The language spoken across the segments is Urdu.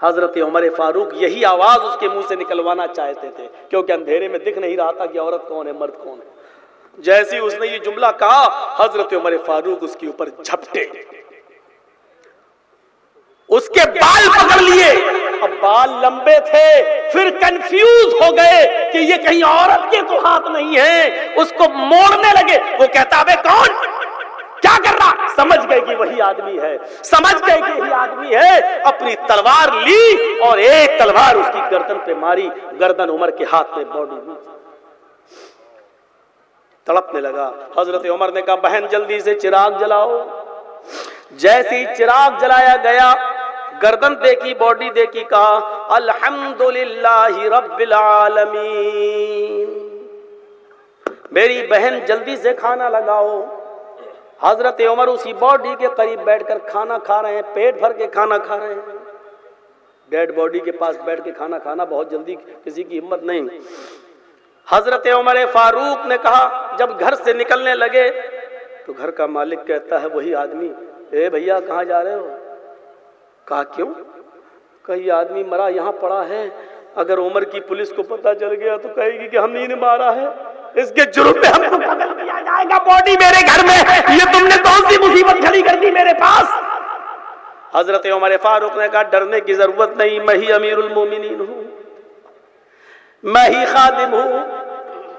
حضرت عمر فاروق یہی آواز اس کے منہ سے نکلوانا چاہتے تھے، کیونکہ اندھیرے میں دکھ نہیں رہا تھا کہ عورت کون ہے مرد کون ہے۔ جیسے ہی اس نے یہ جملہ کہا، حضرت عمر فاروق اس کے اوپر جھپٹے، اس کے بال پکڑ لیے۔ اب بال لمبے تھے، پھر کنفیوز ہو گئے کہ یہ کہیں عورت کے تو ہاتھ نہیں ہے، اس کو موڑنے لگے۔ وہ کہتا ہے کون کیا کر رہا؟ سمجھ گئے کہ وہی آدمی ہے، سمجھ گئے کہ وہی آدمی ہے۔ اپنی تلوار لی اور ایک تلوار اس کی گردن پہ ماری، گردن عمر کے ہاتھ میں باڈی میں تڑپنے لگا۔ حضرت عمر نے کہا بہن جلدی سے چراغ جلاؤ۔ جیسے ہی چراغ جلایا گیا، گردن دیکھی، باڈی دیکھی، کہا الحمدللہ رب العالمین۔ میری بہن جلدی سے کھانا لگاؤ۔ حضرت عمر اسی باڈی کے قریب بیٹھ کر کھانا کھا رہے ہیں، پیٹ بھر کے کھانا کھا رہے ہیں۔ ڈیڈ باڈی کے پاس بیٹھ کے کھانا کھانا بہت جلدی کسی کی ہمت نہیں۔ حضرت عمر فاروق نے کہا، جب گھر سے نکلنے لگے تو گھر کا مالک کہتا ہے وہی آدمی، اے بھیا کہاں جا رہے ہو؟ کہا کیوں؟ کہ یہ آدمی مرا یہاں پڑا ہے، اگر عمر کی پولیس کو پتہ چل گیا تو کہے گی کہ ہم ہی نے مارا ہے، اس کے جرم میں ہم کو قتل کیا جائے گا، باڈی میرے گھر میں، یہ تم نے کون سی مصیبت کھڑی کر دی میرے پاس؟ حضرت عمر فاروق نے کہا ڈرنے کی ضرورت نہیں، میں ہی امیر المومنین ہوں، میں ہی خادم ہوں،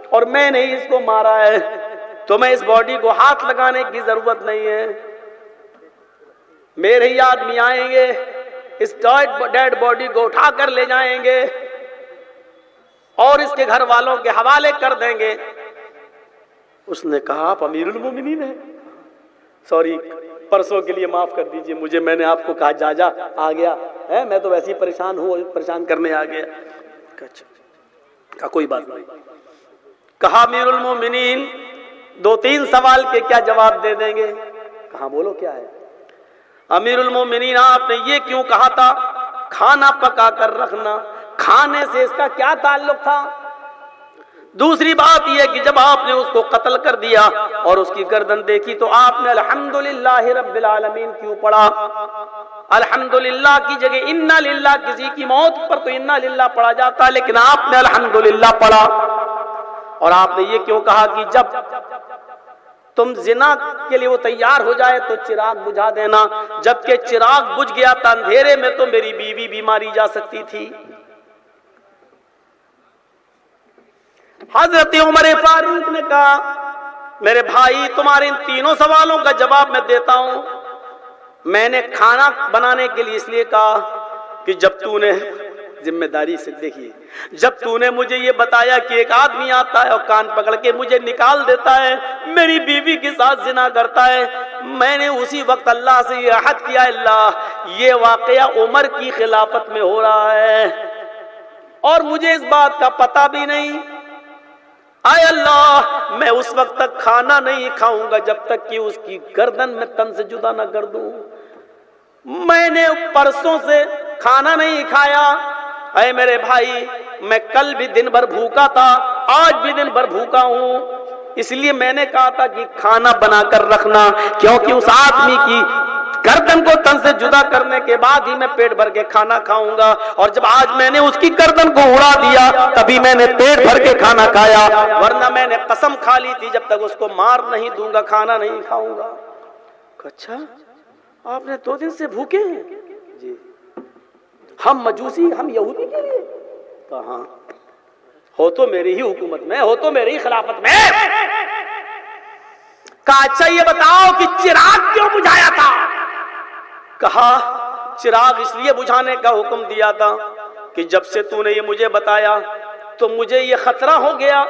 اور میں نے اس کو مارا ہے، تمہیں اس باڈی کو ہاتھ لگانے کی ضرورت نہیں ہے، میرے ہی آدمی آئیں گے، اس ڈیڈ باڈی کو اٹھا کر لے جائیں گے اور اس کے گھر والوں کے حوالے کر دیں گے۔ اس نے کہا آپ امیر المومنین ہیں؟ سوری، پرسوں کے لیے معاف کر دیجئے مجھے، میں نے آپ کو کہا جا آ گیا ہے، میں تو ویسے ہی پریشان ہوں، پریشان کرنے آ گیا۔ کہا کوئی بات نہیں۔ کہا امیر المومنین 2-3 سوال کے کیا جواب دے دیں گے؟ کہا بولو کیا ہے؟ امیر المومنین آپ نے یہ کیوں کہا تھا کھانا پکا کر رکھنا، کھانے سے اس کا کیا تعلق تھا؟ دوسری بات یہ کہ جب آپ نے اس کو قتل کر دیا اور اس کی گردن دیکھی تو آپ نے الحمدللہ رب العالمین کیوں پڑھا؟ الحمدللہ کی جگہ انا للہ، کسی کی موت پر تو انا للہ پڑھا جاتا، لیکن آپ نے الحمدللہ پڑھا۔ اور آپ نے یہ کیوں کہا کہ جب تم زنا کے لیے وہ تیار ہو جائے تو چراغ بجھا دینا، جبکہ چراغ بجھ گیا تھا، اندھیرے میں تو میری بیوی بھی ماری جا سکتی تھی۔ حضرت عمر فاروق نے کہا میرے بھائی تمہارے ان تینوں سوالوں کا جواب میں دیتا ہوں۔ میں نے کھانا بنانے کے لیے اس لیے کہا کہ جب تو نے ذمہ داری سے دیکھیے، جب تو نے مجھے یہ بتایا کہ ایک آدمی آتا ہے اور کان پکڑ کے مجھے نکال دیتا ہے، میری بیوی کے ساتھ زنا کرتا ہے، میں نے اسی وقت اللہ سے یہ عہد کیا، اللہ یہ واقعہ عمر کی خلافت میں ہو رہا ہے اور مجھے اس بات کا پتہ بھی نہیں، اے اللہ میں اس وقت تک کھانا نہیں کھاؤں گا جب تک کہ اس کی گردن میں تن سے جدا نہ کر دوں۔ میں نے پرسوں سے کھانا نہیں کھایا، اے میرے بھائی میں کل بھی دن بھر بھوکا تھا، آج بھی دن بھر بھوکا ہوں، اس لیے میں نے کہا تھا کہ کھانا بنا کر رکھنا، کیونکہ اس آدمی کی گردن کو تن سے جدا کرنے کے بعد ہی میں پیٹ بھر کے کھانا کھاؤں گا، اور جب آج میں نے اس کی گردن کو اڑا دیا تبھی میں نے پیٹ بھر کے کھانا کھایا، ورنہ میں نے قسم کھا لی تھی جب تک اس کو مار نہیں دوں گا کھانا نہیں کھاؤں گا۔ اچھا آپ نے 2 دن سے بھوکے ہیں؟ جی۔ ہم مجوسی، ہم یہودی کے لیے؟ کہاں، ہو تو میری ہی حکومت میں، ہو تو میری ہی خلافت میں۔ کہا اچھا یہ بتاؤ کہ چراغ کیوں بجھایا تھا؟ کہا چراغ اس لیے بجھانے کا حکم دیا تھا کہ جب سے تو نے یہ مجھے بتایا تو مجھے یہ خطرہ ہو گیا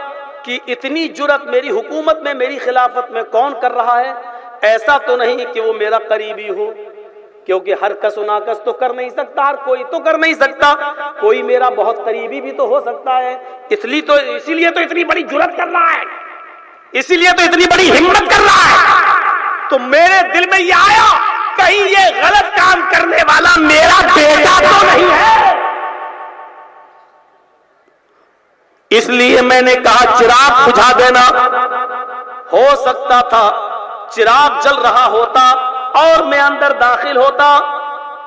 کہ اتنی جرأت میری حکومت میں، میری خلافت میں کون کر رہا ہے؟ ایسا تو نہیں کہ وہ میرا قریبی ہو، کیونکہ ہر کس و ناکس تو کر نہیں سکتا، ہر کوئی تو کر نہیں سکتا، کوئی میرا بہت قریبی بھی تو ہو سکتا ہے، اسی لیے تو اتنی بڑی جرأت کر رہا ہے، اسی لیے تو اتنی بڑی ہمت کر رہا ہے۔ تو میرے دل میں یہ آیا کہیں یہ غلط کام کرنے والا میرا بیٹا تو نہیں ہے، اس لیے میں نے کہا چراغ بجھا دینا۔ ہو سکتا تھا چراغ جل رہا ہوتا اور میں اندر داخل ہوتا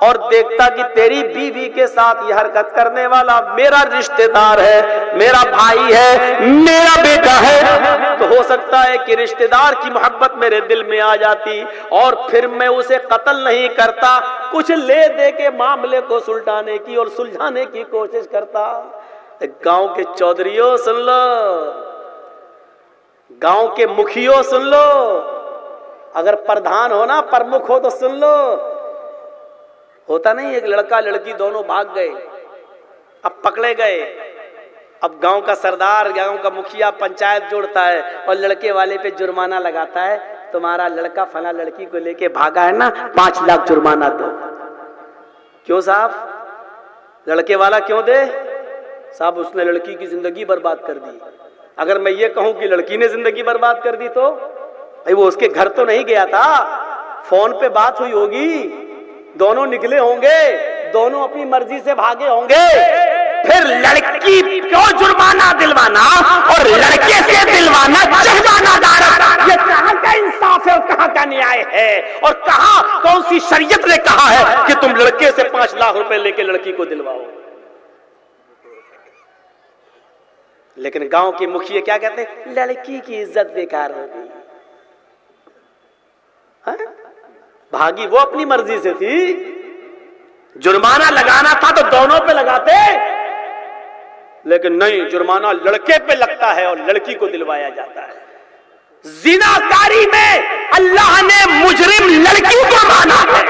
اور دیکھتا کہ تیری بیوی کے ساتھ یہ حرکت کرنے والا میرا رشتہ دار ہے، میرا بھائی ہے، میرا بیٹا ہے، تو ہو سکتا ہے کہ رشتہ دار کی محبت میرے دل میں آ جاتی اور پھر میں اسے قتل نہیں کرتا، کچھ لے دے کے معاملے کو سلٹانے کی اور سلجھانے کی کوشش کرتا۔ گاؤں کے چودھریوں سن لو، گاؤں کے مکھیوں سن لو، اگر پردھان ہو نا، پرمکھ ہو تو سن لو، ہوتا نہیں ایک لڑکا لڑکی دونوں بھاگ گئے، اب پکڑے گئے، اب گاؤں کا سردار، گاؤں کا مکھیا پنچایت جوڑتا ہے اور لڑکے والے پہ جرمانہ لگاتا ہے، تمہارا لڑکا فلاں لڑکی کو لے کے بھاگا ہے نا، 5 لاکھ جرمانہ دو۔ کیوں صاحب؟ لڑکے والا کیوں دے؟ صاحب اس نے لڑکی کی زندگی برباد کر دی۔ اگر میں یہ کہوں کہ لڑکی نے زندگی برباد کر دی تو بھائی وہ اس کے گھر تو نہیں گیا تھا، فون پہ بات ہوئی ہوگی، دونوں نکلے ہوں گے، دونوں اپنی مرضی سے بھاگے ہوں گے، پھر لڑکی کو جرمانہ دلوانا اور لڑکے سے دلوانا جرمانہ دار، یہ کہاں کا انصاف ہے اور کہاں کا نیائے ہے؟ اور کہاں کون سی شریعت نے کہا ہے کہ تم لڑکے سے 5 لاکھ روپے لے کے لڑکی کو دلواؤ؟ لیکن گاؤں کے مکھیے کیا کہتے ہیں؟ لڑکی کی عزت بیکار ہو گئی۔ بھاگی وہ اپنی مرضی سے تھی، جرمانہ لگانا تھا تو دونوں پہ لگاتے، لیکن نہیں، جرمانہ لڑکے پہ لگتا ہے اور لڑکی کو دلوایا جاتا ہے۔ زناکاری میں اللہ نے مجرم لڑکی کو مانا ہے،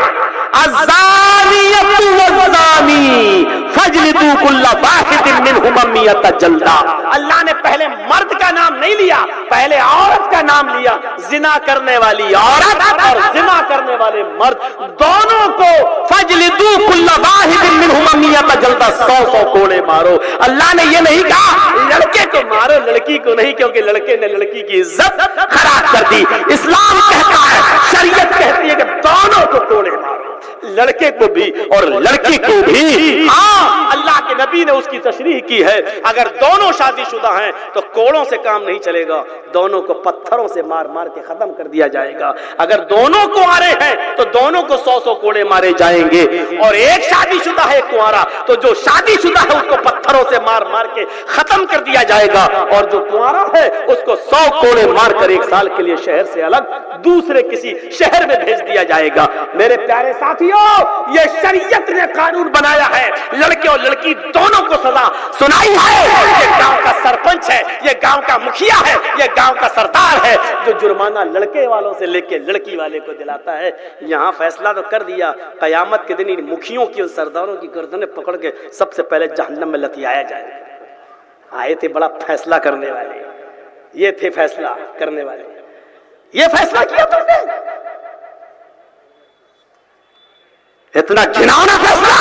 الزانیۃ والزانی فاجلدوا کل واحد منہما 100 جلدہ۔ اللہ نے پہلے مرد کا نام نہیں لیا، پہلے عورت کا نام لیا۔ زنا کرنے والی عورت اور زنا کرنے والے مرد دونوں کو فاجلدوا کل واحد منہما 100 جلدہ، 100 کوڑے مارو۔ اللہ نے یہ نہیں کہا لڑکے کو مارو لڑکی کو نہیں، کیونکہ لڑکے نے لڑکی کی عزت خراب کر دی۔ اسلام کہتا ہے، شریعت کہتی ہے کہ دونوں کو کوڑے مارو، لڑکے کو بھی اور لڑکی کو بھی۔ ہاں، اللہ کے نبی نے اس کی تشریح کی ہے، اگر دونوں شادی شدہ ہیں تو کوڑوں سے کام نہیں چلے گا، دونوں کو پتھروں سے مار مار کے ختم کر دیا جائے گا۔ اگر دونوں کنوارے ہیں تو دونوں کو 100 کوڑے مارے جائیں گے، اور ایک شادی شدہ ہے کنوارا تو جو شادی شدہ ہے اس کو پتھروں سے مار مار کے ختم کر دیا جائے گا، اور جو کنوارا ہے اس کو 100 کوڑے مار کر 1 سال کے لیے شہر سے الگ دوسرے کسی شہر میں بھیج دیا جائے گا۔ میرے پیارے ساتھیوں، یہ شریعت نے قانون بنایا ہے، لڑکے اور لڑکی دونوں کو سزا سنائی ہے۔ یہ گاؤں کا سرپنچ ہے، یہ گاؤں کا مکھیا ہے، یہ گاؤں کا سردار ہے جو جرمانہ لڑکے والوں سے لے کے لڑکی والے کو دلاتا ہے۔ یہاں فیصلہ تو کر دیا، قیامت کے دن ان مکھیوں کی اور سرداروں کی گردنیں پکڑ کے سب سے پہلے جہنم میں لتیایا جائے گا۔ آئے تھے بڑا فیصلہ کرنے والے، یہ تھے فیصلہ کرنے والے، یہ فیصلہ کیا تم نے، اتنا گھناؤنا فیصلہ۔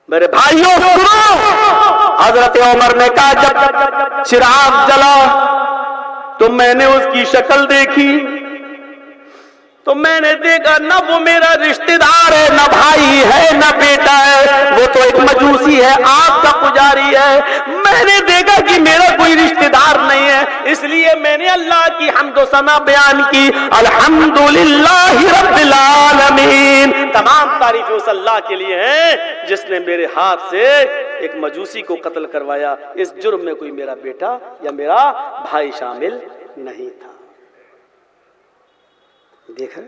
میرے بھائیوں سنو، حضرت عمر نے کہا جب چراغ جلا تو میں نے اس کی شکل دیکھی تو میں نے دیکھا نہ وہ میرا رشتہ دار ہے، نہ بھائی ہے، نہ بیٹا ہے، وہ تو ایک مجوسی ہے، آگ کا پجاری ہے۔ میں نے دیکھا کہ میرا کوئی رشتہ دار نہیں ہے، اس لیے میں نے اللہ کی حمد و ثنا بیان کی، الحمدللہ رب العالمین، تمام تعریفیں اس اللہ کے لیے ہیں جس نے میرے ہاتھ سے ایک مجوسی کو قتل کروایا۔ اس جرم میں کوئی میرا بیٹا یا میرا بھائی شامل نہیں تھا۔ دیکھیں،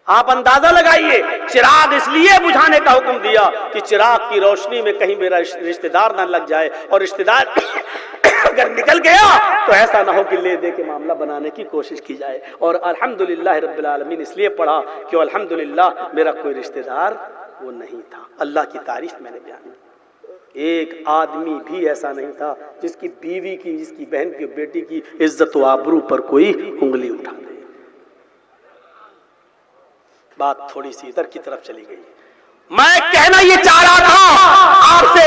آپ اندازہ لگائیے، چراغ اس لیے بجھانے کا حکم دیا کہ چراغ کی روشنی میں کہیں میرا رشتہ دار نہ لگ جائے، اور رشتہ دار اگر نکل گیا تو ایسا نہ ہو کہ لے دے کے معاملہ بنانے کی کوشش کی جائے۔ اور الحمدللہ رب العالمین اس لیے پڑھا کہ الحمدللہ میرا کوئی رشتہ دار وہ نہیں تھا۔ اللہ کی تعریف میں نے بیان کی، ایک آدمی بھی ایسا نہیں تھا جس کی بیوی کی، جس کی بہن کی، بیٹی کی عزت و آبرو پر کوئی انگلی اٹھا دے۔ بات تھوڑی سی ادھر کی طرف چلی گئی۔ میں کہنا یہ چاہ رہا تھا آپ سے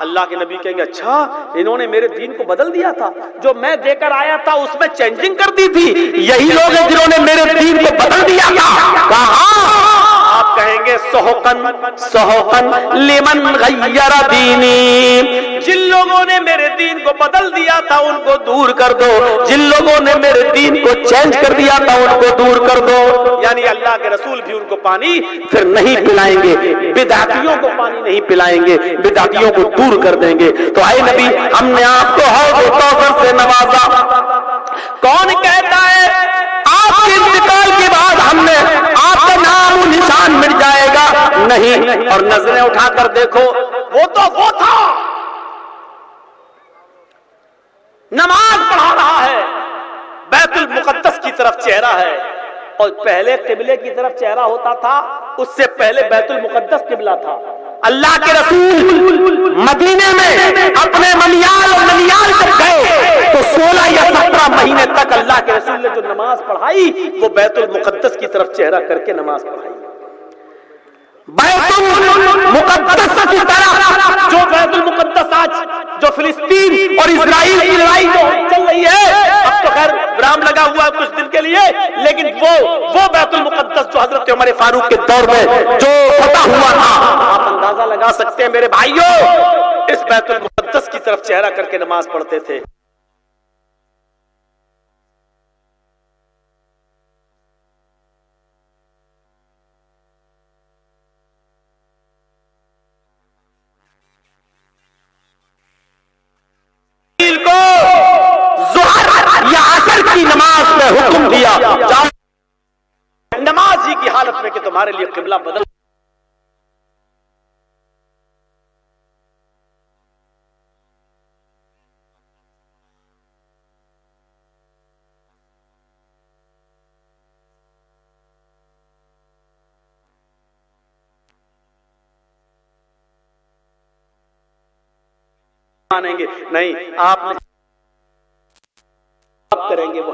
اللہ کے نبی کہیں گے اچھا انہوں نے میرے دین کو بدل دیا تھا, جو میں دے کر آیا تھا اس میں چینجنگ کر دی تھی, یہی لوگ ہیں جنہوں نے میرے دین کو بدل دیا تھا. کہاں آپ کہیں گے سحقن سحقن لمن غیر دینی, جن لوگوں نے میرے دین کو بدل دیا تھا ان کو دور کر دو, جن لوگوں نے میرے دین کو چینج کر دیا تھا ان کو دور کر دو. یعنی اللہ کے رسول بھی ان کو پانی پھر نہیں پلائیں گے, بدعتیوں کو پانی نہیں پلائیں گے, بدعتیوں کو دور کر دیں گے. تو اے نبی ہم نے آپ کو حوض کوثر سے نوازا. کون کہتا ہے آپ کے انتقال کے بعد ہم نے آپ کا نام و نشان مٹ جائے گا؟ نہیں. اور نظریں اٹھا کر دیکھو, وہ تو وہ تھا نماز پڑھا رہا ہے, بیت المقدس کی طرف چہرہ ہے, اور پہلے قبلے کی طرف چہرہ ہوتا تھا, اس سے پہلے بیت المقدس قبلہ تھا. اللہ کے رسول مدینے میں اپنے منیال جب گئے تو 16 یا 17 مہینے تک اللہ کے رسول نے جو نماز پڑھائی وہ بیت المقدس کی طرف چہرہ کر کے نماز پڑھائی. بیت المقدس کی طرف, جو بیت المقدس آج جو فلسطین اور اسرائیل کی لڑائی جو چل رہی ہے, اب تو خیر برام لگا ہوا ہے کچھ دن کے لیے, لیکن وہ بیت المقدس جو حضرت عمر فاروق کے دور میں جو فتح ہوا تھا, آپ اندازہ لگا سکتے ہیں میرے بھائیوں, اس بیت المقدس کی طرف چہرہ کر کے نماز پڑھتے تھے. نماز میں حکم دیا نماز ہی کی حالت میں کہ تمہارے لیے قبلہ بدل. مانیں گے نہیں, آپ کریں گے وہ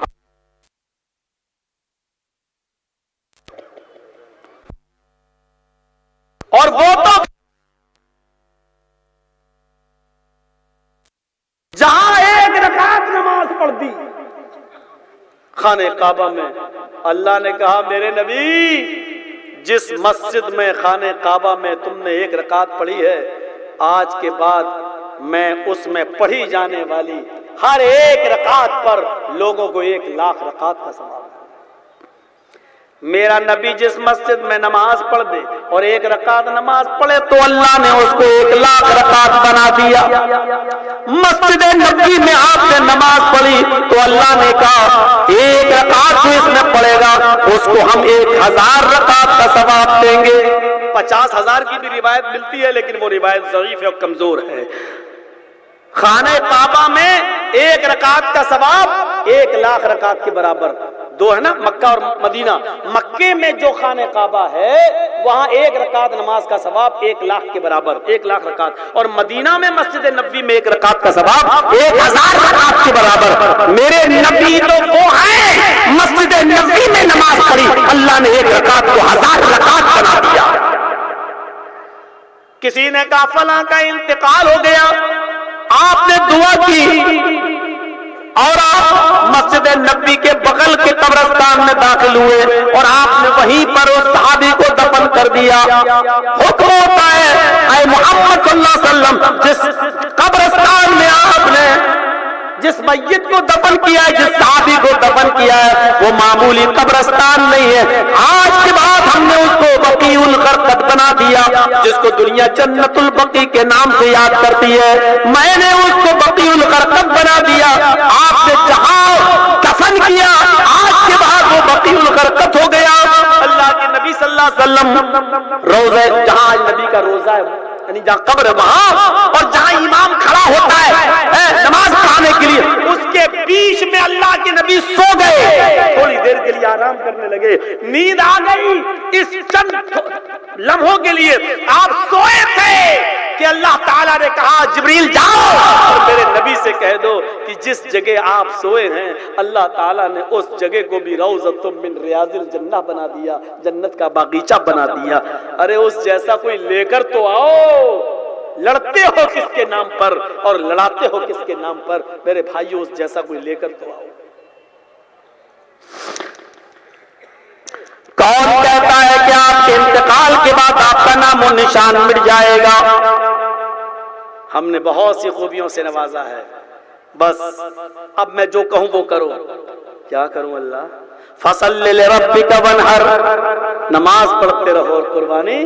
اور وہ تو جہاں ایک رکعت نماز پڑھ دی خانہ کعبہ میں, اللہ نے کہا میرے نبی جس مسجد میں خانہ کعبہ میں تم نے ایک رکعت پڑھی ہے, آج کے بعد میں اس میں پڑھی جانے والی ہر ایک رکعت پر لوگوں کو 1,00,000 رکعت کا ثواب. میرا نبی جس مسجد میں نماز پڑھ دے اور 1 رکعت نماز پڑھے تو اللہ نے اس کو 1,00,000 رکعت بنا دیا. مسجد نبی میں آپ نے نماز پڑھی تو اللہ نے کہا 1 رکعت جو اس میں پڑھے گا اس کو ہم 1,000 رکعت کا ثواب دیں گے. 50,000 کی بھی روایت ملتی ہے لیکن وہ روایت ضعیف ہے اور کمزور ہے. خانہ کعبہ میں 1 رکعت کا ثواب 1,00,000 رکعت کے برابر. 2 ہے نا, مکہ اور مدینہ. مکے میں جو خانہ کعبہ ہے وہاں 1 رکعت نماز کا ثواب 1,00,000 کے برابر, 1,00,000 رکعت. اور مدینہ میں مسجد نبوی میں 1 رکعت کا ثواب 1,000 رکعت کے برابر. میرے نبی تو وہ ہیں مسجد نبوی میں نماز پڑھی, اللہ نے 1 رکعت کو 1000 رکعت بنا دیا. کسی نے کہا فلاں کا انتقال ہو گیا, آپ نے دعا کی اور آپ مسجد نبوی کے بغل کے قبرستان میں داخل ہوئے اور آپ نے وہیں پر اس صحابی کو دفن کر دیا. حکم ہوتا ہے اے محمد صلی اللہ علیہ وسلم جس قبرستان میں آپ نے جس میت کو دفن کیا ہے, جس صحابی کو دفن کیا ہے, وہ معمولی قبرستان نہیں ہے. آج کے بعد ہم نے اس کو بقیع الغرقد بنا دیا, جس کو دنیا جنت البقیع کے نام سے یاد کرتی ہے. میں نے اس کو بقیع الغرقد بنا دیا. آپ نے جہاں دفن کیا آج کے بعد وہ بقیع الغرقد ہو گیا. اللہ کے نبی صلی اللہ علیہ وسلم روزہ, جہاں آج نبی کا روزہ ہے یعنی جہاں قبر ہے وہاں, اور جہاں امام کھڑا ہوتا ہے نماز پڑھانے کے لیے, اس کے بیچ میں اللہ کے نبی سو گئے. تھوڑی دیر کے لیے آرام کرنے لگے, نیند آ گئی. اس چند لمحوں کے لیے آپ سوئے تھے کہ اللہ تعالیٰ نے کہا جبریل جاؤ اور میرے نبی سے کہہ دو کہ جس جگہ آپ سوئے ہیں اللہ تعالیٰ نے اس جگہ کو بھی روضۃ من ریاض الجنہ بنا دیا, جنت کا باغیچہ بنا دیا. ارے اس جیسا کوئی لے کر تو آؤ. لڑتے ہو کس کے نام پر اور لڑاتے ہو کس کے نام پر؟ میرے بھائیوں اس جیسا کوئی لے کر تو آؤ۔ کون کہتا ہے کہ آپ کے انتقال کے بعد آپ کا نام و نشان مٹ جائے گا؟ ہم نے بہت سی خوبیوں سے نوازا ہے، بس اب میں جو کہوں وہ کرو۔ کیا کروں اللہ؟ فصل لربک وانحر، نماز پڑھتے رہو اور قربانی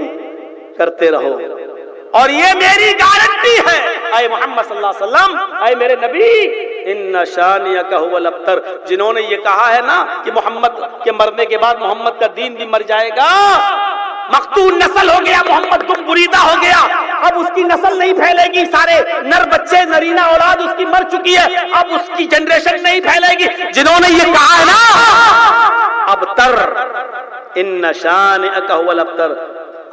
کرتے رہو، اور یہ میری گارنٹی ہے اے محمد صلی اللہ علیہ وسلم، اے میرے نبی، ان شانیک هو الابتر، جنہوں نے یہ کہا ہے نا کہ محمد کے مرنے کے بعد محمد کا دین بھی مر جائے گا، مقتول نسل ہو گیا، محمد گم بریدہ ہو گیا، اب اس کی نسل نہیں پھیلے گی، سارے نر بچے نرینہ اولاد اس کی مر چکی ہے، اب اس کی جنریشن نہیں پھیلے گی۔ جنہوں نے یہ کہا ہے نا ابتر، ان شانئک هو الابتر،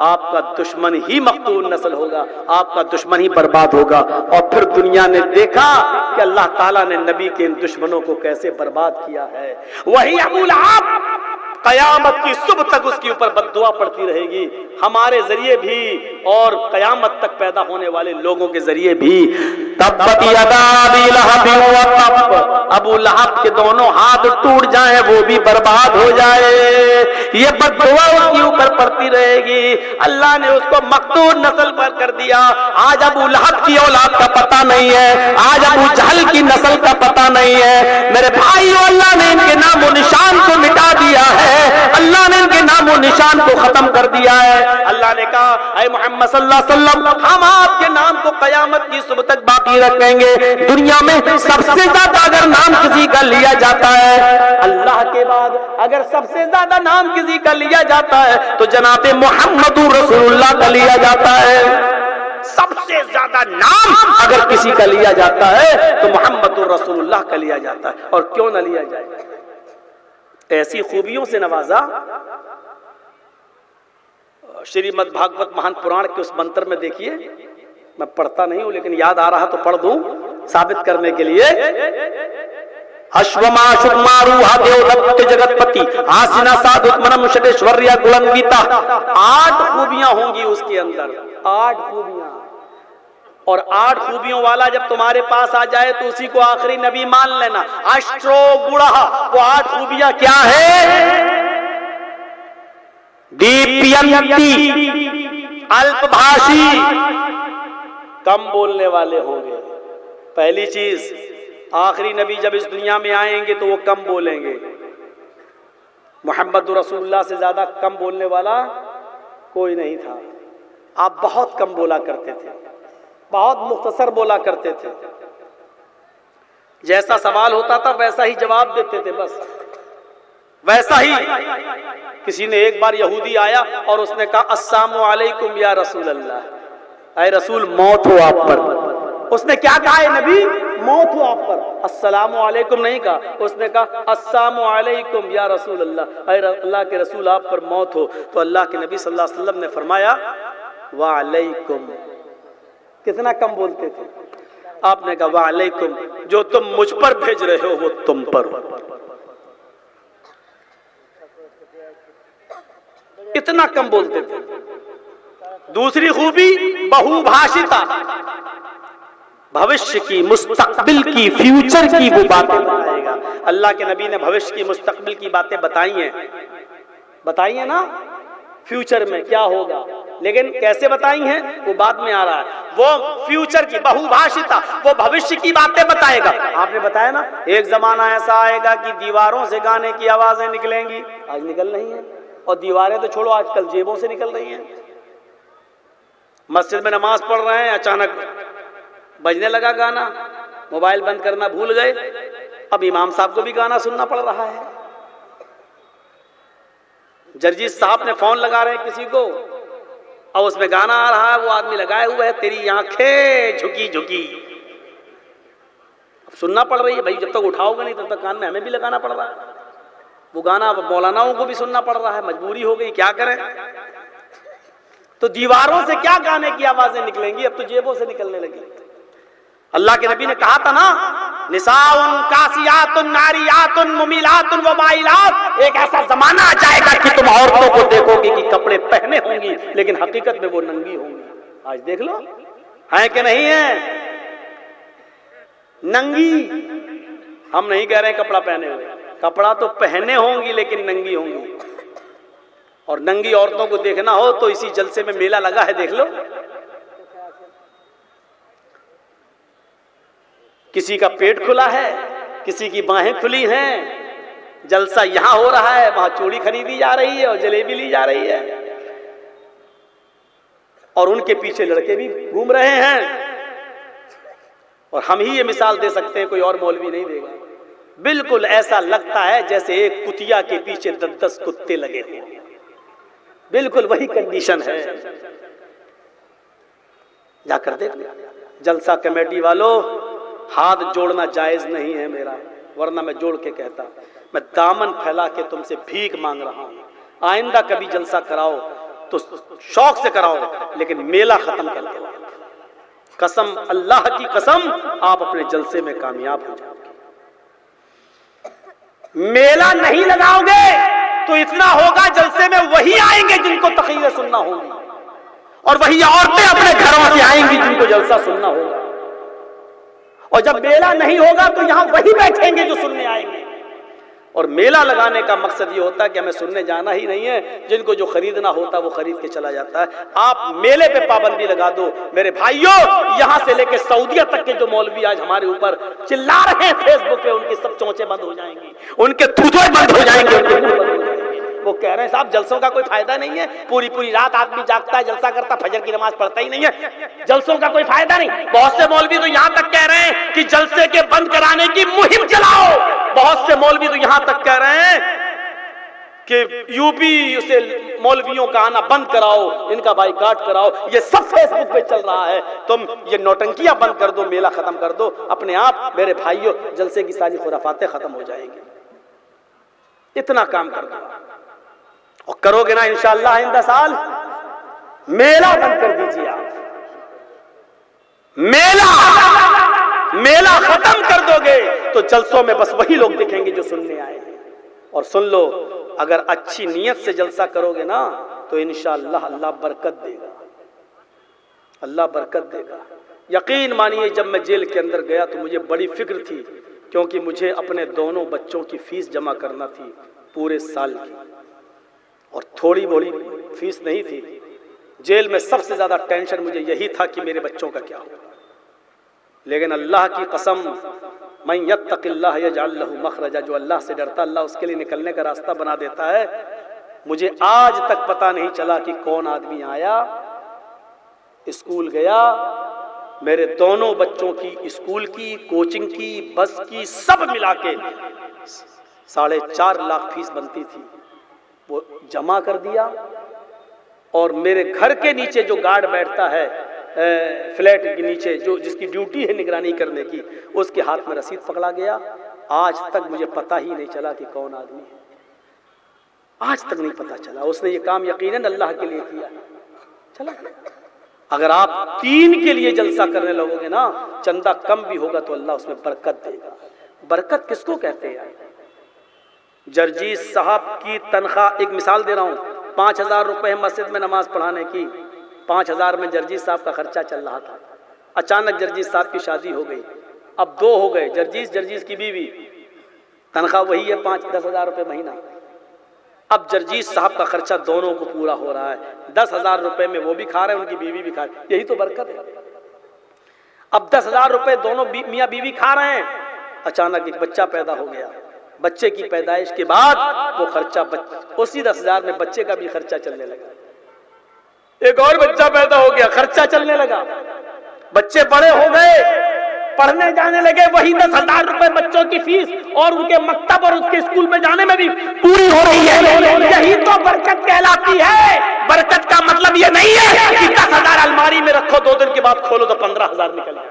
آپ کا دشمن ہی مقتول نسل ہوگا، آپ کا دشمن ہی برباد ہوگا۔ اور پھر دنیا نے دیکھا کہ اللہ تعالیٰ نے نبی کے ان دشمنوں کو کیسے برباد کیا ہے۔ وہی ابو لہب قیامت کی صبح تک اس کے اوپر بد دعا پڑتی رہے گی، ہمارے ذریعے بھی اور قیامت تک پیدا ہونے والے لوگوں کے ذریعے بھی۔ تبت یدا ابی لہب وتب، ابو لہب کے دونوں ہاتھ ٹوٹ جائیں، وہ بھی برباد ہو جائے، یہ بد دعا اس کے اوپر پڑتی رہے گی۔ اللہ نے اس کو مقتول نسل پر کر دیا۔ آج ابو لہب کی اولاد کا پتہ نہیں ہے، آج ابو جہل کی نسل کا پتہ نہیں ہے۔ میرے بھائیو، اللہ نے ان کے نام و نشان کو مٹا دیا ہے، اللہ نے ان کے نام و نشان کو ختم کر دیا ہے۔ اللہ نے کہا اے محمد صلی اللہ علیہ وسلم، ہم آپ کے نام کو قیامت کی صبح تک باقی رکھیں گے۔ دنیا میں سب سے زیادہ اگر نام کسی کا لیا جاتا ہے اللہ کے بعد، اگر سب سے زیادہ نام کسی کا لیا جاتا ہے تو جناب محمد رسول اللہ کا لیا جاتا ہے۔ سب سے زیادہ نام اگر کسی کا لیا جاتا ہے تو محمد رسول اللہ کا لیا جاتا ہے، اور کیوں نہ لیا جائے؟ ایسی خوبیوں سے نوازا۔ شریمد بھاگوت مہان پران کے اس منتر میں دیکھیے، میں پڑھتا نہیں ہوں لیکن یاد آ رہا تو پڑھ دوں ثابت کرنے کے لیے۔ اشوما شکماروہ دیو دت جگت پتی آسنا سادھت منم شٹیشوریہ گلنگیتا، 8 خوبیاں ہوں گی اس کے اندر، 8 خوبیاں، اور 8 خوبیوں والا جب تمہارے پاس آ جائے تو اسی کو آخری نبی مان لینا۔ اشٹرو گڑا، وہ 8 خوبیاں کیا ہے؟ دیپینتی، الپ بھاشی، کم بولنے والے ہوں گے۔ پہلی چیز، آخری نبی جب اس دنیا میں آئیں گے تو وہ کم بولیں گے۔ محمد رسول اللہ سے زیادہ کم بولنے والا کوئی نہیں تھا۔ آپ بہت کم بولا کرتے تھے، بہت مختصر بولا کرتے تھے، جیسا سوال ہوتا تھا ویسا ہی جواب دیتے تھے، بس ویسا ہی۔ کسی نے ایک بار یہودی آیا اور اس نے کہا السلام علیکم یا رسول اللہ، اے رسول موت ہو آپ پر۔ اس نے کیا کہا ہے نبی؟ موت ہو آپ پر، السلام علیکم نہیں کہا، اس نے کہا السلام علیکم یا رسول اللہ، اے اللہ کے رسول آپ پر موت ہو۔ تو اللہ کے نبی صلی اللہ علیہ وسلم نے فرمایا وعلیکم۔ کتنا کم بولتے تھے؟ آپ نے کہا وعلیکم، جو تم مجھ پر بھیج رہے ہو وہ تم پر ہو۔ اتنا کم بولتے تھے۔ دوسری خوبی بہو بھاشتا، بھوشیہ کی، مستقبل کی، فیوچر کی وہ باتیں بتائے گا۔ اللہ کے نبی نے بھوشیہ کی، مستقبل کی باتیں بتائی ہیں نا، فیوچر میں کیا ہوگا، لیکن کیسے بتائی ہیں وہ بعد میں آ رہا ہے۔ وہ فیوچر کی، بہو بھاشتا، وہ بھوشیہ کی باتیں بتائے گا۔ آپ نے بتایا نا ایک زمانہ ایسا آئے گا کہ دیواروں سے گانے کی آوازیں نکلیں گی، آج نکل رہی ہیں، اور دیواریں تو چھوڑو آج کل جیبوں سے نکل رہی ہیں۔ مسجد میں نماز پڑھ رہے ہیں، اچانک بجنے لگا گانا، موبائل بند کرنا بھول گئے، اب امام صاحب کو بھی گانا سننا پڑ رہا ہے۔ جرجیت صاحب نے فون لگا رہے ہیں کسی کو اور اس میں گانا آ رہا ہے، وہ آدمی لگائے ہوئے ہے تیری آنکھیں جھکی جھکی، اب سننا پڑ رہی ہے بھائی، جب تک اٹھاؤ گے نہیں تب تک کان میں ہمیں بھی لگانا پڑ رہا ہے۔ وہ گانا اب مولاناؤں کو بھی سننا پڑ رہا ہے، مجبوری ہو گئی، کیا کریں۔ تو دیواروں سے کیا گانے کی آوازیں نکلیں گی، اب تو جیبوں سے نکلنے لگی۔ اللہ کے نبی نے کہا تھا نا نساء کاسیات ناریات ممیلات و مائلات، ایک ایسا زمانہ آ جائے گا کہ تم عورتوں کو دیکھو گے کہ کپڑے پہنے ہوں گی لیکن حقیقت میں وہ ننگی ہوں گی۔ آج دیکھ لو ہیں کہ نہیں ہیں؟ ننگی، ہم نہیں کہہ رہے ہیں کپڑا پہنے ہوئے، کپڑا تو پہنے ہوں گی لیکن ننگی ہوں گی. اور ننگی عورتوں کو دیکھنا ہو تو اسی جلسے میں میلہ لگا ہے، دیکھ لو. کسی کا پیٹ کھلا ہے، کسی کی باہیں کھلی ہیں. جلسہ یہاں ہو رہا ہے، وہاں چوڑی خریدی جا رہی ہے اور جلیبی لی جا رہی ہے، اور ان کے پیچھے لڑکے بھی گھوم رہے ہیں. اور ہم ہی یہ مثال دے سکتے ہیں، کوئی اور مولوی نہیں دے گا. بالکل ایسا لگتا ہے جیسے ایک کتیا کے پیچھے 10 کتے لگے ہوئے. بالکل وہی کنڈیشن ہے. جا کر دیکھ لیں. جلسہ کمیٹی والوں، ہاتھ جوڑنا جائز نہیں ہے میرا، ورنہ میں جوڑ کے کہتا. میں دامن پھیلا کے تم سے بھیک مانگ رہا ہوں، آئندہ کبھی جلسہ کراؤ تو شوق سے کراؤ، لیکن میلہ ختم کر دو. قسم اللہ کی قسم، آپ اپنے جلسے میں کامیاب ہو جاؤ گے. میلہ نہیں لگاؤ گے تو اتنا ہوگا، جلسے میں وہی آئیں گے جن کو تقریر سننا ہوگی، اور وہی عورتیں اپنے گھروں سے آئیں گی جن کو جلسہ سننا ہوگا. اور جب میلہ نہیں ہوگا تو یہاں وہی بیٹھیں گے جو سننے آئیں گے. اور میلہ لگانے کا مقصد یہ ہوتا ہے کہ ہمیں سننے جانا ہی نہیں ہے، جن کو جو خریدنا ہوتا ہے وہ خرید کے چلا جاتا ہے. آپ میلے پہ پابندی لگا دو میرے بھائیوں. یہاں سے لے کے سعودیہ تک کے جو مولوی آج ہمارے اوپر چلا رہے ہیں فیس بک پہ، ان کی سب چونچے بند ہو جائیں گی، ان کے تھوتھے بند ہو جائیں گے، ان کے منہ بند ہو جائیں گے. وہ کہہ رہے ہیں صاحب جلسوں کا کوئی فائدہ نہیں ہے، پوری رات آدمی جاگتا ہے، جلسہ کرتا، فجر کی نماز پڑھتا ہی نہیں ہے، جلسوں کا کوئی فائدہ نہیں. بہت سے مولوی تو یہاں تک کہہ رہے ہیں کہ جلسے کے بند کرانے کی مہم چلاؤ. بہت سے مولوی تو یہاں تک کہہ رہے ہیں کہ یو پی سے مولویوں کا آنا بند کراؤ، ان کا بائیکاٹ کراؤ. یہ سب فیس بک پہ چل رہا ہے. تم یہ نوٹنکیاں بند کر دو، میلہ ختم کر دو، اپنے آپ میرے بھائیوں جلسے کی ساری خرافاتیں ختم ہو جائیں گی. اتنا کام کر دو اور کرو گے نا انشاءاللہ آئندہ سال میلہ بند کر دیجیے. آپ میلہ ختم کر دو گے تو جلسوں میں بس وہی لوگ دکھیں گے جو سننے آئے ہیں. اور سن لو، اگر اچھی نیت سے جلسہ کرو گے نا تو انشاءاللہ اللہ برکت دے گا، اللہ برکت دے گا. یقین مانیے جب میں جیل کے اندر گیا تو مجھے بڑی فکر تھی، کیونکہ مجھے اپنے دونوں بچوں کی فیس جمع کرنا تھی پورے سال کی، اور تھوڑی بڑی فیس نہیں تھی. جیل میں سب سے زیادہ ٹینشن مجھے یہی تھا کہ میرے بچوں کا کیا ہو. لیکن اللہ کی قسم، من یتق اللہ یجعل لہ مخرجا، جو اللہ سے ڈرتا اللہ اس کے لیے نکلنے کا راستہ بنا دیتا ہے. مجھے آج تک پتہ نہیں چلا کہ کون آدمی آیا، اسکول گیا، میرے دونوں بچوں کی اسکول کی، کوچنگ کی، بس کی، سب ملا کے 4.5 لاکھ فیس بنتی تھی، وہ جمع کر دیا. اور میرے گھر کے نیچے جو گارڈ بیٹھتا ہے فلیٹ کے نیچے، جو جس کی ڈیوٹی ہے نگرانی کرنے کی، اس کے ہاتھ میں رسید پکڑا گیا. آج تک مجھے پتہ ہی نہیں چلا کہ کون آدمی ہے، آج تک نہیں پتہ چلا. اس نے یہ کام یقیناً اللہ کے لیے کیا. چلا اگر آپ 3 کے لیے جلسہ کرنے لگو گے نا، چندہ کم بھی ہوگا تو اللہ اس میں برکت دے گا. برکت کس کو کہتے ہیں؟ جرجیس صاحب کی تنخواہ، ایک مثال دے رہا ہوں، 5,000 روپے مسجد میں نماز پڑھانے کی، 5,000 میں جرجیس صاحب کا خرچہ چل رہا تھا. اچانک جرجیس صاحب کی شادی ہو گئی، اب 2 ہو گئے، جرجیس کی بیوی، تنخواہ وہی ہے 5-10,000 روپے مہینہ. اب جرجیس صاحب کا خرچہ دونوں کو پورا ہو رہا ہے، 10,000 روپے میں وہ بھی کھا رہے ہیں، ان کی بیوی بھی کھا رہی ہے. یہی تو برکت ہے. اب 10,000 روپے دونوں میاں بیوی کھا رہے ہیں. اچانک ایک بچہ پیدا ہو گیا. بچے کی پیدائش کے بعد وہ خرچہ اسی 10,000 میں بچے کا بھی خرچہ چلنے لگا. ایک اور بچہ پیدا ہو گیا، خرچہ چلنے لگا. بچے بڑے ہو گئے، پڑھنے جانے لگے، وہی 10,000 روپے بچوں کی فیس اور ان کے مکتب اور اس کے اسکول میں جانے میں بھی پوری ہو رہی ہے. یہی تو برکت کہلاتی ہے. برکت کا مطلب یہ نہیں ہے کہ 10,000 الماری میں رکھو، 2 دن کے بعد کھولو تو 15,000 نکل آئے.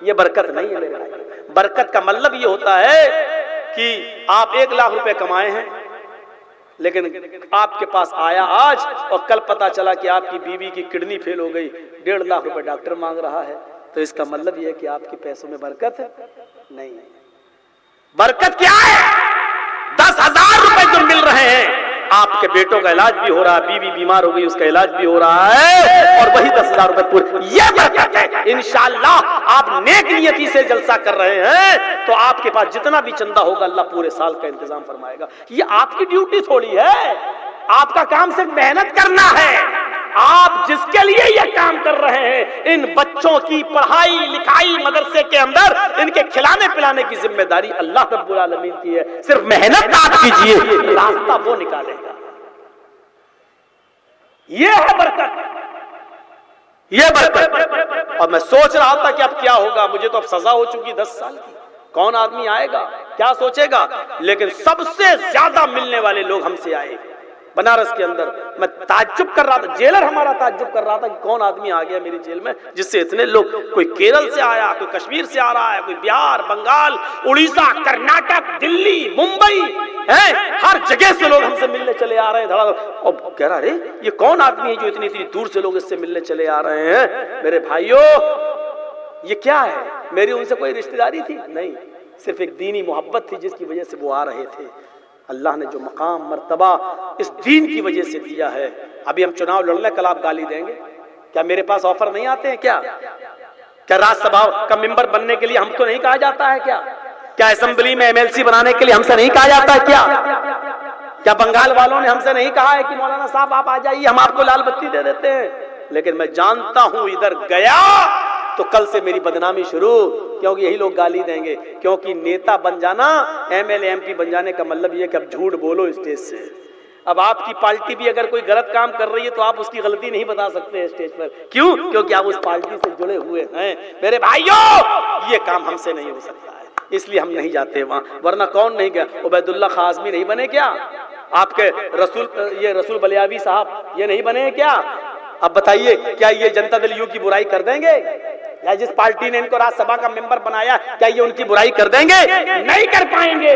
یہ برکت نہیں ہے میرے بھائی. برکت کا مطلب یہ ہوتا ہے کہ آپ 1 لاکھ روپے کمائے ہیں، لیکن آپ کے پاس آیا آج اور کل پتا چلا کہ آپ کی بیوی کی کڈنی فیل ہو گئی، 1.5 لاکھ روپے ڈاکٹر مانگ رہا ہے. تو اس کا مطلب یہ ہے کہ آپ کے پیسوں میں برکت ہے نہیں. برکت کیا ہے؟ 10,000 روپے جو مل رہے ہیں آپ کے بیٹوں کا علاج بھی ہو رہا ہے, بیوی بیمار ہو گئی اس کا علاج بھی ہو رہا ہے, اور وہی 10,000 روپے پورے. یہ برکت ہے. انشاءاللہ آپ نیک نیتی سے جلسہ کر رہے ہیں تو آپ کے پاس جتنا بھی چندہ ہوگا اللہ پورے سال کا انتظام فرمائے گا. یہ آپ کی ڈیوٹی تھوڑی ہے, آپ کا کام صرف محنت کرنا ہے. آپ جس کے لیے یہ کام کر رہے ہیں, ان بچوں کی پڑھائی لکھائی مدرسے کے اندر ان کے کھلانے پلانے کی ذمہ داری اللہ رب العالمین کی ہے. صرف محنت آپ کیجئے, راستہ وہ نکالے گا. یہ ہے برکت, یہ برکت. اور میں سوچ رہا تھا کہ اب کیا ہوگا, مجھے تو اب سزا ہو چکی 10 سال کی, کون آدمی آئے گا, کیا سوچے گا. لیکن سب سے زیادہ ملنے والے لوگ ہم سے آئے بنارس کے اندر. میں تعجب کر رہا تھا, جیلر ہمارا تعجب کر رہا تھا کہ کون آدمی آ گیا میری جیل میں جس سے اتنے لوگ, کوئی کیرل سے آیا, کوئی کشمیر سے آ رہا ہے, کوئی بہار, بنگال, اڑیسہ, کرناٹک, دلی, ممبئی, ہر جگہ سے لوگ ہم سے ملنے چلے آ رہے ہیں. اور کہہ رہا ہے یہ کون آدمی ہے جو اتنی دور سے لوگ اس سے ملنے چلے آ رہے ہیں. میرے بھائیوں یہ کیا ہے, میری ان سے کوئی رشتہ داری تھی نہیں, صرف ایک دینی محبت تھی جس کی وجہ سے وہ آ رہے تھے. اللہ نے جو مقام مرتبہ اس دین کی وجہ سے دیا ہے. ابھی ہم چناؤ لڑ لیں, کل آپ گالی دیں گے, کیا میرے پاس آفر نہیں آتے ہیں کیا راج سبھا کا ممبر بننے کے لیے ہم کو نہیں کہا جاتا ہے کیا اسمبلی میں MLC بنانے کے لیے ہم سے نہیں کہا جاتا ہے کیا بنگال والوں نے ہم سے نہیں کہا ہے کہ مولانا صاحب آپ آ جائیے, ہم آپ کو لال بتی دے دیتے ہیں. لیکن میں جانتا ہوں ادھر گیا تو کل سے میری بدنامی شروع, کیونکہ یہی لوگ گالی دیں گے. کیونکہ نیتا بن جانا, MLA MP بن جانے کا مطلب یہ کہ اب جھوٹ بولو اسٹیج سے. اب آپ کی پارٹی بھی اگر کوئی غلط کام کر رہی ہے تو آپ اس کی غلطی نہیں بتا سکتے اسٹیج پر. کیوں؟ کیونکہ آپ اس پارٹی سے جڑے ہوئے ہیں. میرے بھائیوں یہ کام ہم سے نہیں ہو سکتا ہے, اس لیے ہم نہیں جاتے وہاں. ورنہ کون نہیں گیا, عبید اللہ خان اعظمی نہیں بنے کیا, آپ کے رسول بلیاوی صاحب یہ نہیں بنے کیا. اب بتائیے کیا یہ جنتا دل یو کی برائی کر دیں گے, یا جس پارٹی نے ان کو راج سبھا کا ممبر بنایا کیا یہ ان کی برائی کر دیں گے؟ نہیں کر پائیں گے.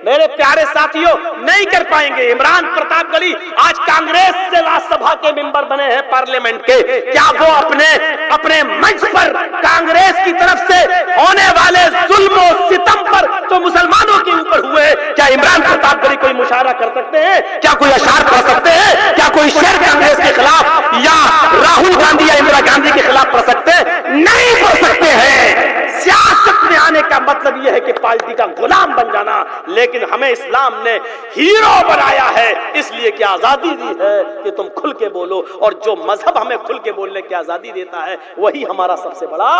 میرے پیارے ساتھیوں نہیں کر پائیں گے. عمران پرتاپ گڑھی آج کانگریس سے راج سبھا کے ممبر بنے ہیں پارلیمنٹ کے, کیا وہ اپنے منچ پر کانگریس کی طرف سے ہونے والے ظلم و ستم پر تو مسلمانوں کے اوپر ہوئے, کیا عمران پرتاپ گڑھی کوئی مشاعرہ کر سکتے ہیں, کیا کوئی اشعار پڑھ سکتے ہیں, کیا کوئی شعر کانگریس کے خلاف یا راہل گاندھی یا اندرا گاندھی کے خلاف پڑھ سکتے ہیں؟ نہیں پڑھ سکتے ہیں. سیاست میں آنے کا مطلب یہ ہے کہ پارٹی کا غلام بن جانا. لیکن ہمیں اسلام نے ہیرو بنایا ہے اس لیے کہ آزادی دی ہے کہ تم کھل کے بولو, اور جو مذہب ہمیں کھل کے بولنے کی آزادی دیتا ہے وہی ہمارا سب سے بڑا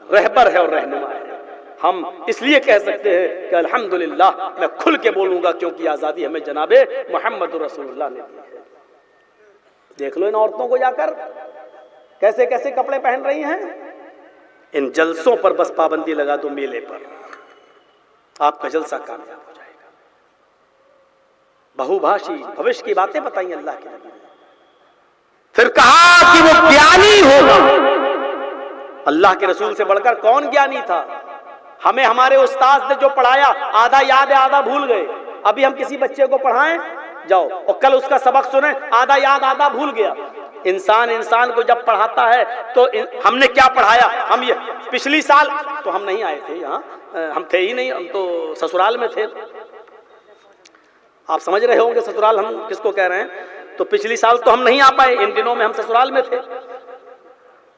رہبر ہے اور رہنما ہے. ہم اس لیے کہہ سکتے ہیں کہ الحمدللہ میں کھل کے بولوں گا کیونکہ آزادی ہمیں جناب محمد رسول اللہ نے دی ہے. دیکھ لو ان عورتوں کو جا کر کیسے کیسے کپڑے پہن رہی ہیں. ان جلسوں پر بس پابندی لگا دو, میلے پر آپ کا جلسہ کامیاب ہو جائے گا. بہو بھاشی بھوش کی باتیں بتائیں اللہ کے نبی نے. پھر کہا کہ وہ گیانی ہوگا. اللہ کے رسول سے بڑھ کر کون گیانی تھا؟ ہمیں ہمارے استاد نے جو پڑھایا آدھا یاد ہے آدھا بھول گئے. ابھی ہم کسی بچے کو پڑھائیں جاؤ اور کل اس کا سبق سنیں, آدھا یاد آدھا بھول گیا. انسان کو جب پڑھاتا ہے تو ہم نے کیا پڑھایا. ہم یہ پچھلی سال تو ہم نہیں آئے تھے یہاں, ہم تھے ہی نہیں, ہم تو سسرال میں تھے. آپ سمجھ رہے ہوں گے سسرال ہم کس کو کہہ رہے ہیں. تو پچھلی سال تو ہم نہیں آ پائے, ان دنوں میں ہم سسرال میں تھے.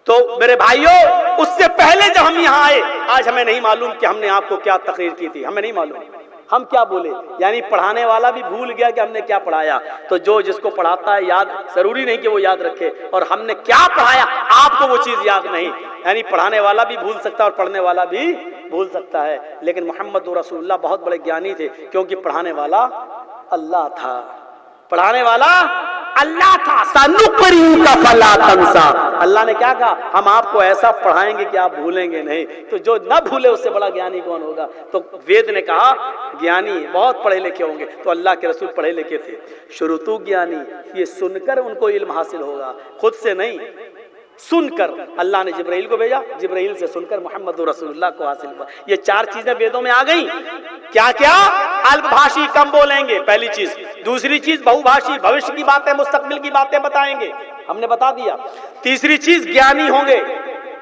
تو میرے بھائیوں اس سے پہلے جب ہم یہاں آئے, آج ہمیں نہیں معلوم کہ ہم نے آپ کو کیا تقریر کی تھی, ہمیں نہیں معلوم ہم کیا بولے. یعنی پڑھانے والا بھی بھول گیا کہ ہم نے کیا پڑھایا. تو جو جس کو پڑھاتا ہے یاد ضروری نہیں کہ وہ یاد رکھے, اور ہم نے کیا پڑھایا آپ کو وہ چیز یاد نہیں. یعنی پڑھانے والا بھی بھول سکتا ہے اور پڑھنے والا بھی بھول سکتا ہے. لیکن محمد رسول اللہ بہت بڑے گیانی تھے کیونکہ پڑھانے والا اللہ تھا, پڑھانے والا اللہ تھا. سنقرئک فلا تنسا. اللہ نے کیا کہا, ہم آپ کو ایسا پڑھائیں گے کہ آپ بھولیں گے نہیں. تو جو نہ بھولے اس سے بڑا گیانی کون ہوگا. تو وید نے کہا گیانی بہت پڑھے لکھے ہوں گے, تو اللہ کے رسول پڑھے لکھے تھے. شروطو گیانی, یہ سن کر ان کو علم حاصل ہوگا, خود سے نہیں, سن کر. اللہ نے جبرائیل کو بھیجا, جبرائیل سے سن کر محمد رسول اللہ کو حاصل ہوا. یہ 4 چیزیں ویدوں میں آ گئیں. کیا کیا؟ الپ بھاشی کم بولیں گے, پہلی چیز. دوسری چیز بہو بھاشی, بھوشیہ کی باتیں مستقبل کی باتیں بتائیں گے, ہم نے بتا دیا. تیسری چیز گیانی ہوں گے,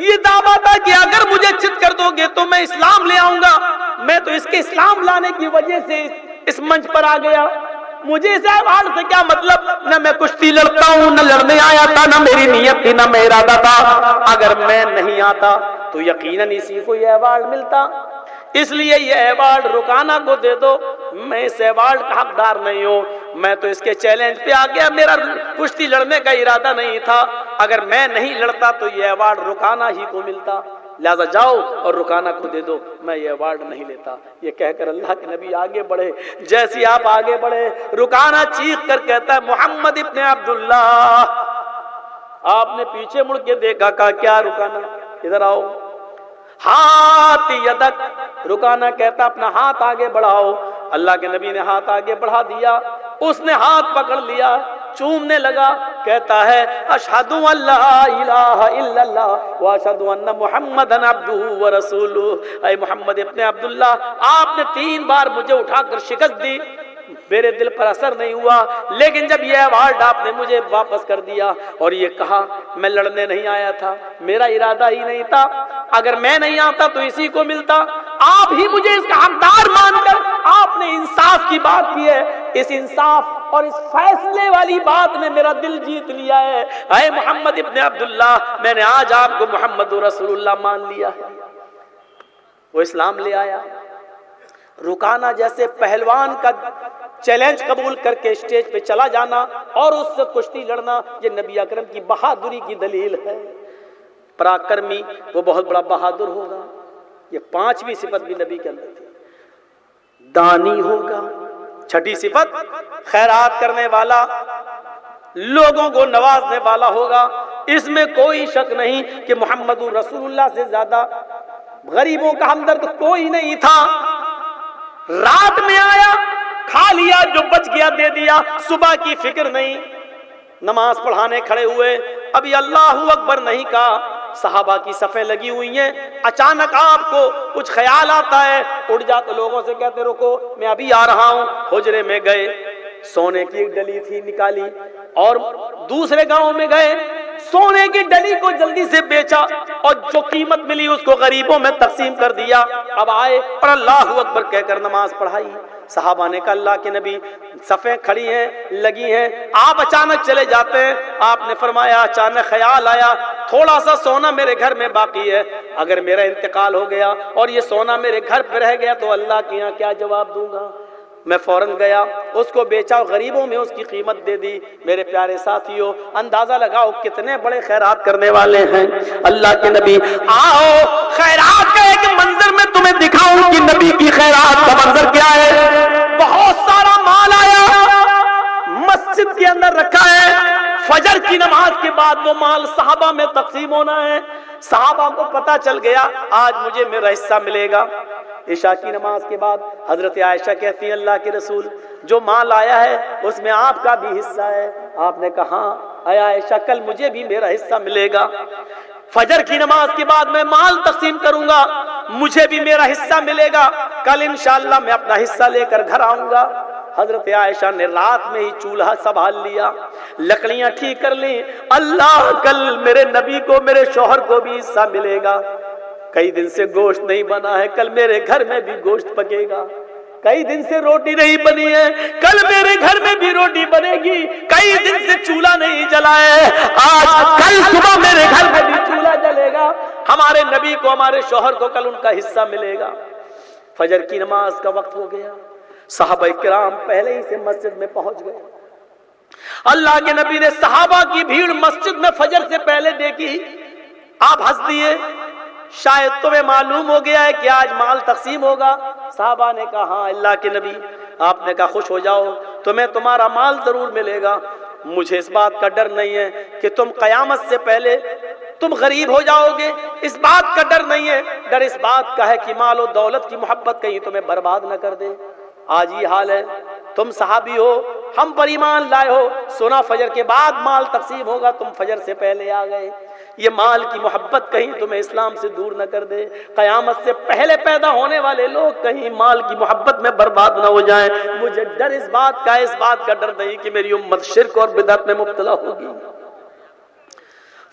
یہ دعویٰ تھا کہ اگر مجھے چت کر دو گے تو میں اسلام لے آؤں گا. میں تو اس کے اسلام لانے کی وجہ سے اس منچ پر آ گیا. مجھے اس ایوارڈ سے کیا مطلب؟ نہ میں کشتی لڑتا ہوں، نہ لڑنے آیا تھا، نہ میری نیت تھی، نہ میرا ارادہ تھا. اگر میں نہیں آتا تو یقیناً اسی کو یہ ایوارڈ ملتا. اس لیے یہ ایوارڈ رکانہ کو دے دو. میں اس ایوارڈ کا حقدار نہیں ہوں. میں تو اس کے چیلنج پہ آ گیا. میرا کشتی لڑنے کا ارادہ نہیں تھا. اگر میں نہیں لڑتا تو یہ ایوارڈ رکانہ ہی کو ملتا. لہذا جاؤ اور رکانہ کو دے دو، میں یہ ایوارڈ نہیں لیتا. یہ کہہ کر اللہ کے نبی آگے بڑھے. جیسے آپ آگے بڑھے، رکانہ چیخ کر کہتا ہے محمد ابن عبداللہ. آپ نے پیچھے مڑ کے دیکھا، کہا کیا رکانہ ادھر آؤ. ہاتھ یدک، رکانہ کہتا اپنا ہاتھ آگے بڑھاؤ. اللہ کے نبی نے ہاتھ آگے بڑھا دیا. اس نے ہاتھ پکڑ لیا، چومنے لگا. کہتا ہے اشہد ان لا الہ الا اللہ واشہد ان محمدا عبدہ ورسولہ. اے محمد ابن عبداللہ، آپ نے 3 بار مجھے اٹھا کر شکست دی، میرے دل پر اثر نہیں ہوا. لیکن جب یہ ایوارڈ آپ نے مجھے واپس کر دیا اور یہ کہا میں لڑنے نہیں آیا تھا، میرا ارادہ ہی نہیں تھا، اگر میں نہیں آتا تو اسی کو ملتا. آپ ہی مجھے اس کا حقدار مان کر آپ نے انصاف کی بات کی ہے. اس انصاف اور اس فیصلے والی بات نے میرا دل جیت لیا ہے. اے محمد ابن عبداللہ، میں نے آج آپ کو محمد رسول اللہ مان لیا ہے. وہ اسلام لے آیا. رکانہ جیسے پہلوان کا چیلنج قبول کر کے اسٹیج پہ چلا جانا اور اس سے کشتی لڑنا، یہ نبی اکرم کی بہادری کی دلیل ہے. پراکرمی، وہ بہت بڑا بہادر ہوگا. یہ 5ویں صفت بھی نبی کے اندر تھی. دانی ہوگا. 6ٹھی صفت خیرات کرنے والا، لوگوں کو نوازنے والا ہوگا. اس میں کوئی شک نہیں کہ محمد رسول اللہ سے زیادہ غریبوں کا ہمدرد کوئی نہیں تھا. رات میں آیا، کھا لیا، جو بچ گیا دے دیا، صبح کی فکر نہیں. نماز پڑھانے کھڑے ہوئے، ابھی اللہ اکبر نہیں کہا. صحابہ کی صفیں لگی ہوئی ہیں. اچانک آپ کو کچھ خیال آتا ہے، اٹھ جاتے، لوگوں سے کہتے رکو میں ابھی آ رہا ہوں. حجرے میں گئے، سونے کی ایک ڈلی تھی نکالی، اور دوسرے گاؤں میں گئے، سونے کی ڈلی کو جلدی سے بیچا اور جو قیمت ملی اس کو غریبوں میں تقسیم کر دیا. اب آئے اور اللہ اکبر کہہ کر نماز پڑھائی. صحابہ نے کہا اللہ کے نبی صفیں کھڑی ہیں، لگی ہیں، آپ اچانک چلے جاتے ہیں. آپ نے فرمایا اچانک خیال آیا تھوڑا سا سونا میرے گھر میں باقی ہے، اگر میرا انتقال ہو گیا اور یہ سونا میرے گھر پہ رہ گیا تو اللہ کے یہاں کیا جواب دوں گا. میں فوراً گیا، اس کو بیچا، غریبوں میں اس کی قیمت دے دی. میرے پیارے ساتھیوں، اندازہ لگاؤ کتنے بڑے خیرات کرنے والے ہیں اللہ کے نبی. آؤ خیرات کا ایک منظر میں تمہیں دکھاؤں کہ نبی کی خیرات کا منظر کیا ہے. بہت سارا مال آیا، مسجد کے اندر رکھا ہے. فجر کی نماز کے بعد وہ مال صحابہ میں تقسیم ہونا ہے. صحابہ کو پتا چل گیا آج مجھے میرا حصہ ملے گا. عشاء کی نماز کے بعد حضرت عائشہ کہتی ہیں اللہ کے رسول جو مال آیا ہے اس میں آپ کا بھی حصہ ہے. آپ نے کہا اے عائشہ کل مجھے بھی میرا حصہ ملے گا. فجر کی نماز کے بعد میں مال تقسیم کروں گا، مجھے بھی میرا حصہ ملے گا. کل انشاءاللہ میں اپنا حصہ لے کر گھر آؤں گا. حضرت عائشہ نے رات میں ہی چولہا سنبھال لیا، لکڑیاں ٹھیک کر لی. اللہ کل میرے نبی کو، میرے شوہر کو بھی حصہ ملے گا. کئی دن سے گوشت نہیں بنا ہے، کل میرے گھر میں بھی گوشت پکے گا. کئی دن سے روٹی نہیں بنی ہے، کل میرے گھر میں بھی روٹی بنے گی. کئی دن سے چولہا نہیں جلا ہے، آج کل صبح میرے گھر میں بھی چولہا جلے گا. ہمارے نبی کو، ہمارے شوہر کو کل ان کا حصہ ملے گا. فجر کی نماز کا وقت ہو گیا. صحابہ کرام پہلے ہی سے مسجد میں پہنچ گئے. اللہ کے نبی نے صحابہ کی بھیڑ مسجد میں فجر سے پہلے دیکھی. آپ ہنس دیے، شاید تمہیں معلوم ہو گیا ہے کہ آج مال تقسیم ہوگا. صحابہ نے کہا ہاں اللہ کے نبی. آپ نے کہا خوش ہو جاؤ، تمہیں تمہارا مال ضرور ملے گا. مجھے اس بات کا ڈر نہیں ہے کہ تم قیامت سے پہلے تم غریب ہو جاؤ گے، اس بات کا ڈر نہیں ہے. ڈر اس بات کا ہے کہ مال و دولت کی محبت کہیں تمہیں برباد نہ کر دے. آج یہ حال ہے. تم صحابی ہو، ہم پر ایمان لائے ہو، سنا فجر کے بعد مال تقسیم ہوگا، تم فجر سے پہلے آ گئے. یہ مال کی محبت کہیں تمہیں اسلام سے دور نہ کر دے. قیامت سے پہلے پیدا ہونے والے لوگ کہیں مال کی محبت میں برباد نہ ہو جائیں. مجھے ڈر اس بات کا ڈر نہیں کہ میری امت شرک اور بدعت میں مبتلا ہوگی.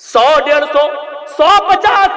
100 150 150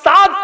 7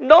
9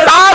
7